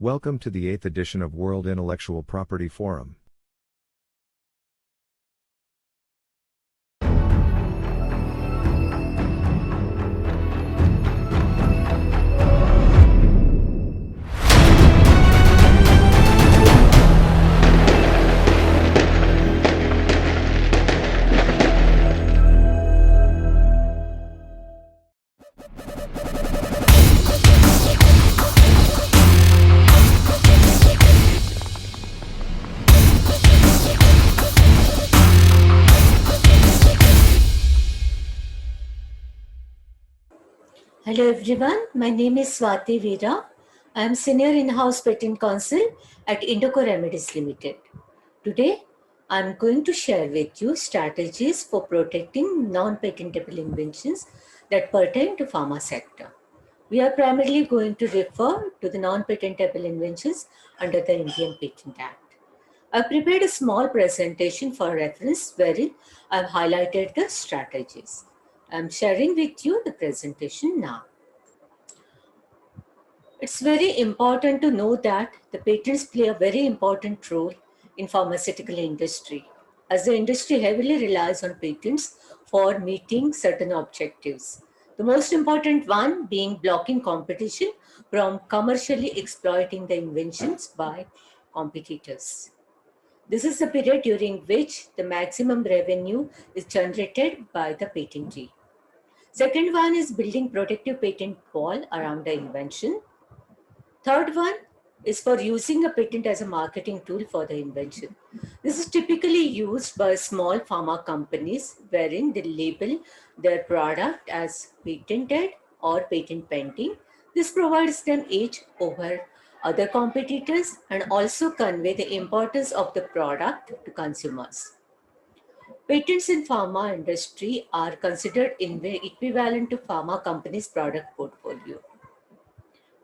Welcome to the 8th edition of World Intellectual Property Forum. Hello everyone, my name is Swati Veera. I am Senior In-House Patent Counsel at Indoco Remedies Limited. Today, I am going to share with you strategies for protecting non-patentable inventions that pertain to pharma sector. We are primarily going to refer to the non-patentable inventions under the Indian Patent Act. I prepared a small presentation for reference wherein I have highlighted the strategies. I am sharing with you the presentation now. It's very important to know that the patents play a very important role in pharmaceutical industry, as the industry heavily relies on patents for meeting certain objectives. The most important one being blocking competition from commercially exploiting the inventions by competitors. This is the period during which the maximum revenue is generated by the patentee. Second one is building protective patent wall around the invention. Third one is for using a patent as a marketing tool for the invention. This is typically used by small pharma companies wherein they label their product as patented or patent pending. This provides them edge over other competitors and also convey the importance of the product to consumers. Patents in pharma industry are considered equivalent to pharma companies' product portfolio.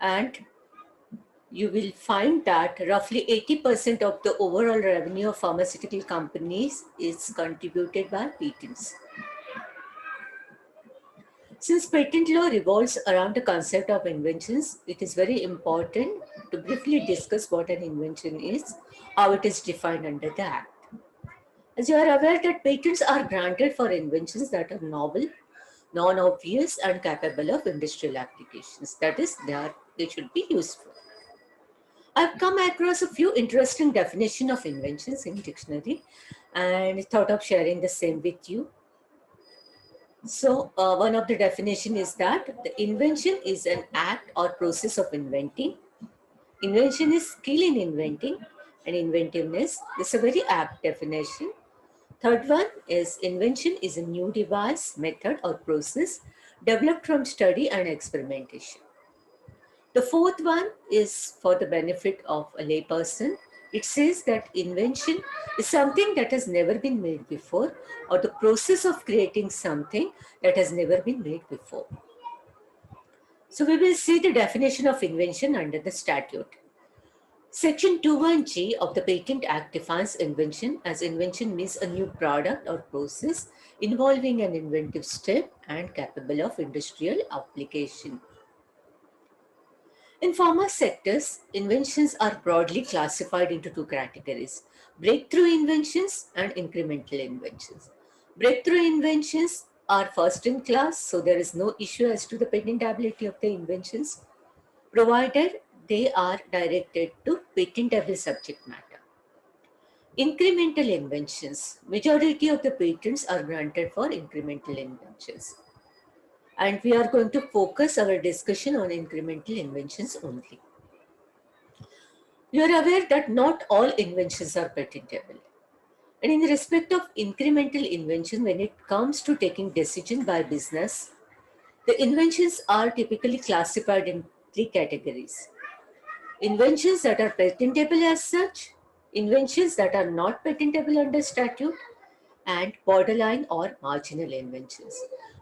And you will find that roughly 80% of the overall revenue of pharmaceutical companies is contributed by patents. Since patent law revolves around the concept of inventions, it is very important to briefly discuss what an invention is, how it is defined under the Act. As you are aware that patents are granted for inventions that are novel, non-obvious and capable of industrial applications. That is, they should be useful. I've come across a few interesting definitions of inventions in dictionary and thought of sharing the same with you. So one of the definition is that the invention is an act or process of inventing. Invention is skill in inventing and inventiveness. This is a very apt definition. Third one is invention is a new device, method or process developed from study and experimentation. The fourth one is for the benefit of a layperson. It says that invention is something that has never been made before, or the process of creating something that has never been made before. So we will see the definition of invention under the statute. Section 21G of the Patent Act defines invention as invention means a new product or process involving an inventive step and capable of industrial application. In pharma sectors, inventions are broadly classified into two categories: breakthrough inventions and incremental inventions. Breakthrough inventions are first in class, so there is no issue as to the patentability of the inventions, provided they are directed to patentable subject matter. Incremental inventions, majority of the patents are granted for incremental inventions. And we are going to focus our discussion on incremental inventions only. You are aware that not all inventions are patentable. And in respect of incremental invention, when it comes to taking decision by business, the inventions are typically classified in three categories: inventions that are patentable as such, inventions that are not patentable under statute, and borderline or marginal inventions.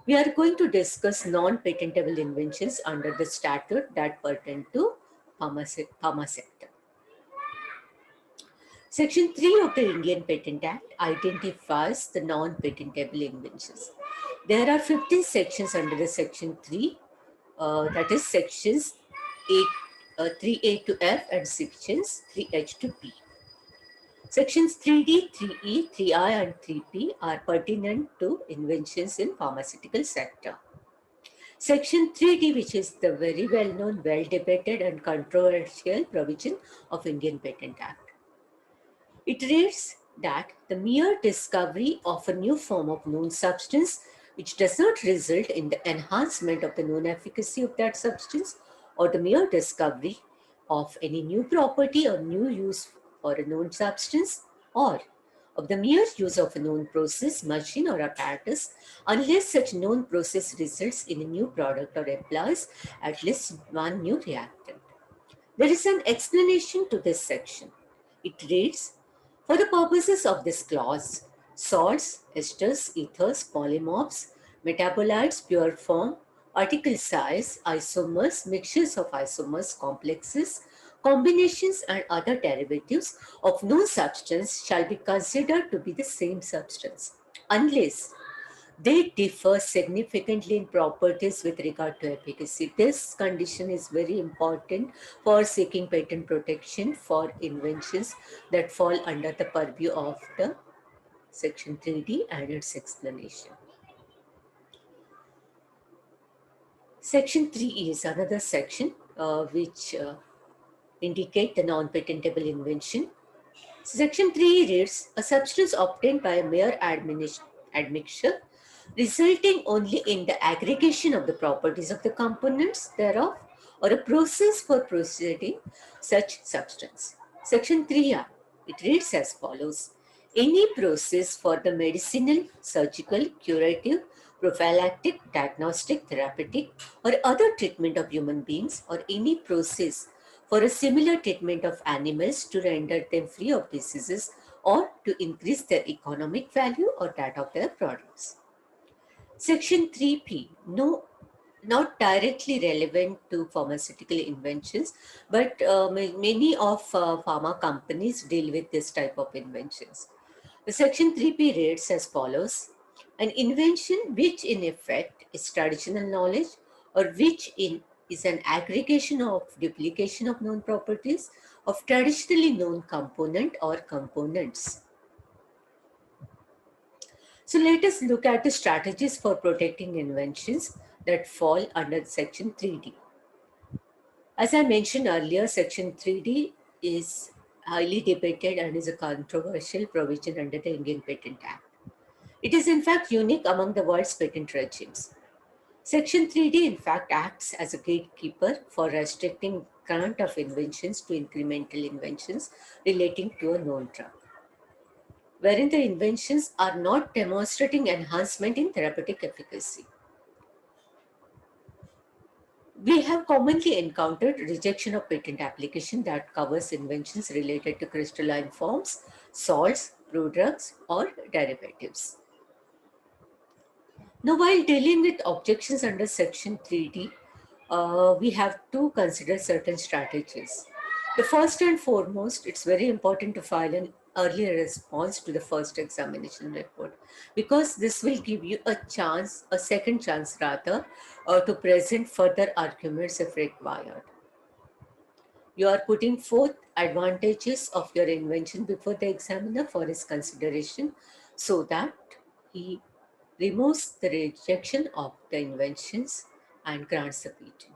We are going to discuss non-patentable inventions under the statute that pertain to pharma sector. Section 3 of the Indian Patent Act identifies the non-patentable inventions. There are 15 sections under the Section 3, that is sections 8, 3A to F and sections 3H to P. Sections 3D, 3E, 3I and 3P are pertinent to inventions in pharmaceutical sector. Section 3D, which is the very well-known, well-debated and controversial provision of Indian Patent Act. It reads that the mere discovery of a new form of known substance which does not result in the enhancement of the known efficacy of that substance, or the mere discovery of any new property or new use for a known substance, or of the mere use of a known process, machine or apparatus, unless such known process results in a new product or employs at least one new reactant. There is an explanation to this section. It reads, for the purposes of this clause, salts, esters, ethers, polymorphs, metabolites, pure form, article size, isomers, mixtures of isomers, complexes, combinations and other derivatives of no substance shall be considered to be the same substance, unless they differ significantly in properties with regard to efficacy. This condition is very important for seeking patent protection for inventions that fall under the purview of the Section 3D and its explanation. Section 3E is another section which indicate the non-patentable invention. Section 3 reads, a substance obtained by a mere admixture resulting only in the aggregation of the properties of the components thereof, or a process for proceeding such substance. Section 3R, it reads as follows. Any process for the medicinal, surgical, curative, prophylactic, diagnostic, therapeutic, or other treatment of human beings, or any process for a similar treatment of animals to render them free of diseases or to increase their economic value or that of their products. Section 3P, no, not directly relevant to pharmaceutical inventions, but many of pharma companies deal with this type of inventions. The Section 3P reads as follows. An invention which in effect is traditional knowledge, or which is an aggregation of duplication of known properties of traditionally known component or components. So let us look at the strategies for protecting inventions that fall under Section 3D. As I mentioned earlier, Section 3D is highly debated and is a controversial provision under the Indian Patent Act. It is in fact unique among the world's patent regimes. Section 3D in fact acts as a gatekeeper for restricting grant of inventions to incremental inventions relating to a known drug, wherein the inventions are not demonstrating enhancement in therapeutic efficacy. We have commonly encountered rejection of patent application that covers inventions related to crystalline forms, salts, prodrugs, or derivatives. Now, while dealing with objections under Section 3D, we have to consider certain strategies. The first and foremost, it's very important to file an early response to the first examination report, because this will give you a chance, a second chance rather, to present further arguments if required. You are putting forth advantages of your invention before the examiner for his consideration, so that he removes the rejection of the inventions and grants the patent.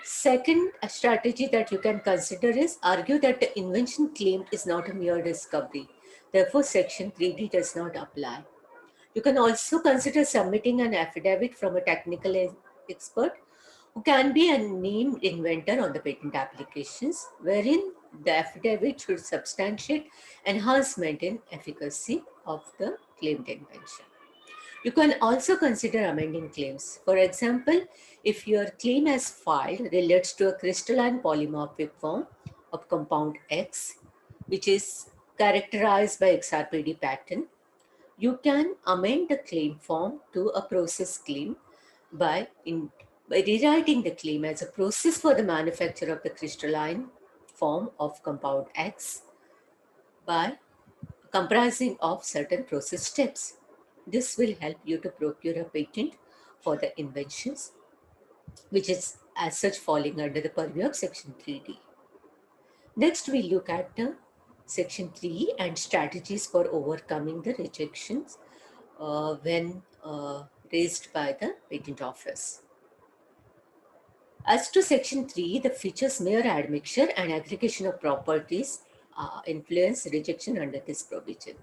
Second strategy that you can consider is argue that the invention claimed is not a mere discovery. Therefore, Section 3D does not apply. You can also consider submitting an affidavit from a technical expert who can be a named inventor on the patent applications, wherein the affidavit should substantiate enhancement in efficacy of the claimed invention. You can also consider amending claims. For example, if your claim as filed relates to a crystalline polymorphic form of compound X, which is characterized by XRPD pattern, you can amend the claim form to a process claim by rewriting the claim as a process for the manufacture of the crystalline form of compound X by comprising of certain process steps. This will help you to procure a patent for the inventions which is as such falling under the purview of Section 3D. Next, we look at Section 3 and strategies for overcoming the rejections when raised by the Patent Office. As to Section 3, the features mere admixture and aggregation of properties influence rejection under this provision.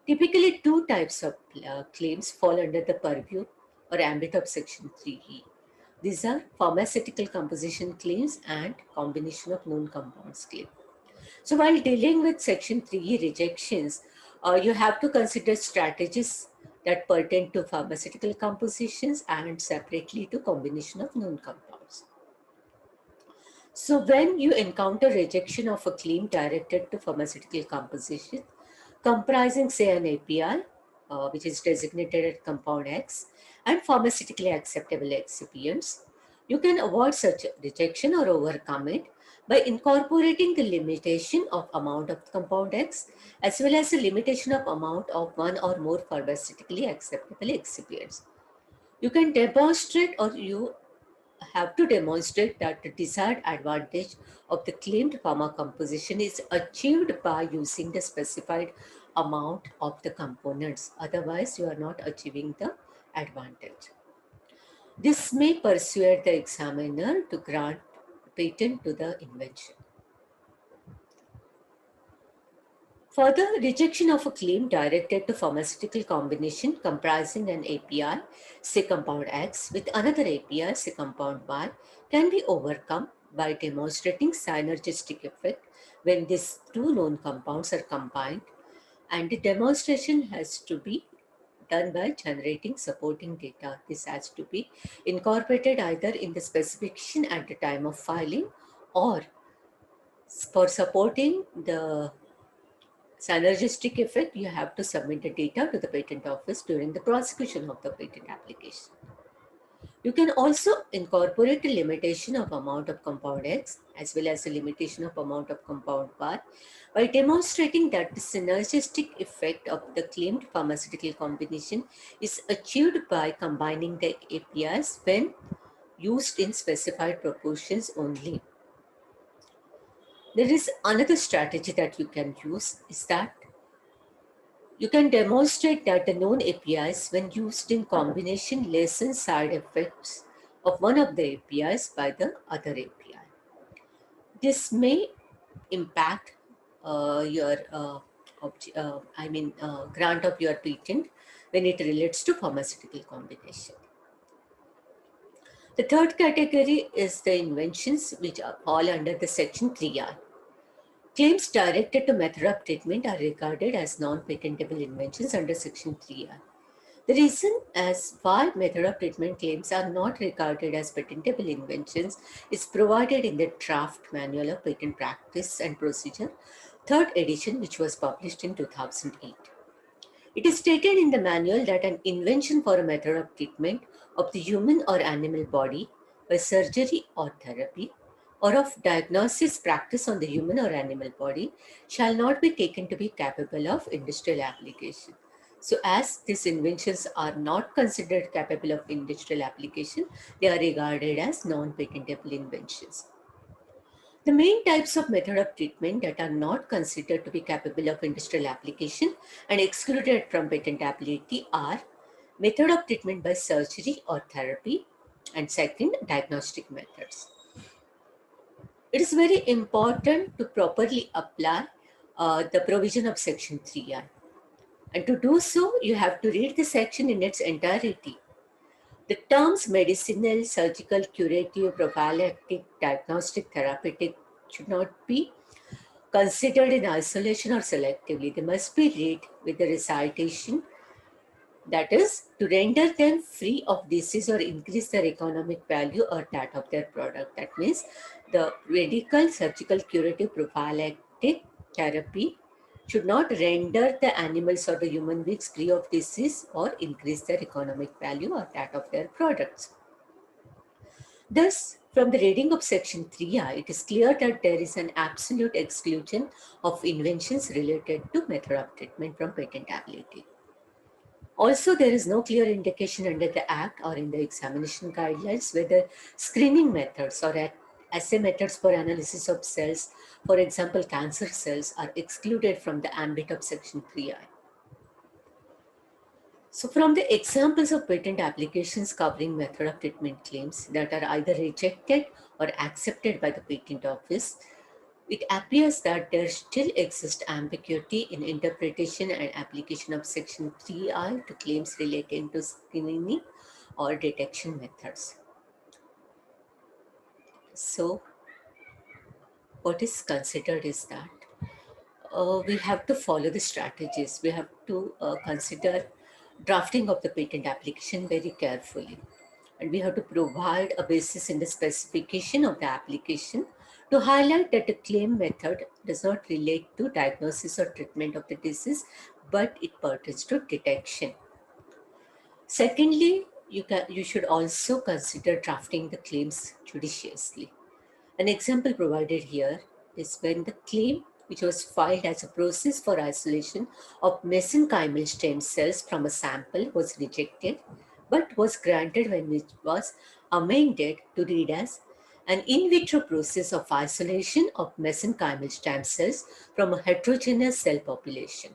Typically, two types of claims fall under the purview or ambit of Section 3E. These are pharmaceutical composition claims and combination of known compounds claim. So while dealing with Section 3E rejections, you have to consider strategies that pertain to pharmaceutical compositions and separately to combination of known compounds. So when you encounter rejection of a claim directed to pharmaceutical composition, comprising say an API, which is designated as compound X, and pharmaceutically acceptable excipients, you can avoid such rejection or overcome it by incorporating the limitation of amount of compound X as well as the limitation of amount of one or more pharmaceutically acceptable excipients. You can demonstrate or you have to demonstrate that the desired advantage of the claimed pharma composition is achieved by using the specified amount of the components. Otherwise, you are not achieving the advantage. This may persuade the examiner to grant patent to the invention. Further, rejection of a claim directed to pharmaceutical combination comprising an API, say compound X, with another API, say compound Y, can be overcome by demonstrating synergistic effect when these two known compounds are combined, and the demonstration has to be done by generating supporting data. This has to be incorporated either in the specification at the time of filing or for supporting the synergistic effect, you have to submit the data to the patent office during the prosecution of the patent application. You can also incorporate a limitation of amount of compound X as well as a limitation of amount of compound Y by demonstrating that the synergistic effect of the claimed pharmaceutical combination is achieved by combining the APIs when used in specified proportions only. There is another strategy that you can use is that you can demonstrate that the known APIs, when used in combination, lessen side effects of one of the APIs by the other API. This may impact your grant of your patent when it relates to pharmaceutical combination. The third category is the inventions which are all under the Section 3R. Claims directed to method of treatment are regarded as non-patentable inventions under Section 3R. The reason as why method of treatment claims are not regarded as patentable inventions is provided in the draft manual of patent practice and procedure, third edition, which was published in 2008. It is stated in the manual that an invention for a method of treatment of the human or animal body by surgery or therapy or of diagnosis practice on the human or animal body shall not be taken to be capable of industrial application. So as these inventions are not considered capable of industrial application, they are regarded as non-patentable inventions. The main types of method of treatment that are not considered to be capable of industrial application and excluded from patentability are method of treatment by surgery or therapy, and second, diagnostic methods. It is very important to properly apply the provision of Section 3I. And to do so, you have to read the section in its entirety. The terms medicinal, surgical, curative, prophylactic, diagnostic, therapeutic should not be considered in isolation or selectively. They must be read with the recitation, that is, to render them free of disease or increase their economic value or that of their product. That means the medical, surgical, curative, prophylactic therapy should not render the animals or the human beings free of disease or increase their economic value or that of their products. Thus, from the reading of Section 3I, it is clear that there is an absolute exclusion of inventions related to method of treatment from patentability. Also, there is no clear indication under the Act or in the examination guidelines whether screening methods or assay methods for analysis of cells, for example, cancer cells, are excluded from the ambit of Section 3I. So from the examples of patent applications covering method of treatment claims that are either rejected or accepted by the patent office, it appears that there still exists ambiguity in interpretation and application of Section 3I to claims relating to screening or detection methods. So what is considered is that we have to follow the strategies. We have to consider drafting of the patent application very carefully. And we have to provide a basis in the specification of the application to highlight that the claim method does not relate to diagnosis or treatment of the disease, but it pertains to detection. Secondly, you should also consider drafting the claims judiciously. An example provided here is when the claim, which was filed as a process for isolation of mesenchymal stem cells from a sample, was rejected, but was granted when it was amended to read as an in vitro process of isolation of mesenchymal stem cells from a heterogeneous cell population.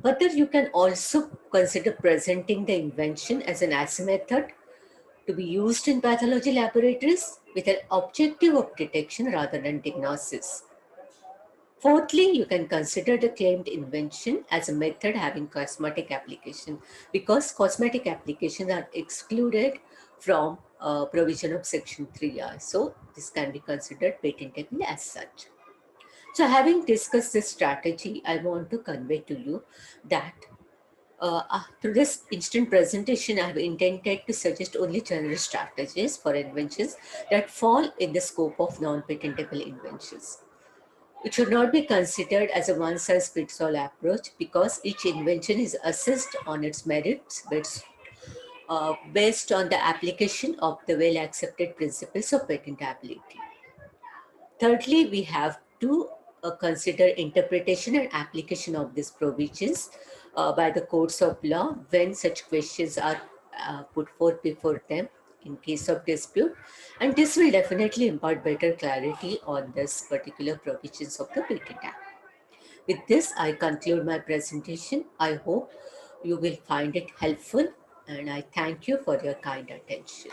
Further, you can also consider presenting the invention as an assay method to be used in pathology laboratories with an objective of detection rather than diagnosis. Fourthly, you can consider the claimed invention as a method having cosmetic application because cosmetic applications are excluded from provision of Section 3R. So this can be considered patentable as such. So having discussed this strategy, I want to convey to you that through this instant presentation, I have intended to suggest only general strategies for inventions that fall in the scope of non-patentable inventions. It should not be considered as a one-size-fits-all approach because each invention is assessed on its merits based on the application of the well-accepted principles of patentability. Thirdly, we have to consider interpretation and application of these provisions by the courts of law when such questions are put forth before them in case of dispute, and this will definitely impart better clarity on this particular provisions of the Patent Act. With this, I conclude my presentation. I hope you will find it helpful, and I thank you for your kind attention.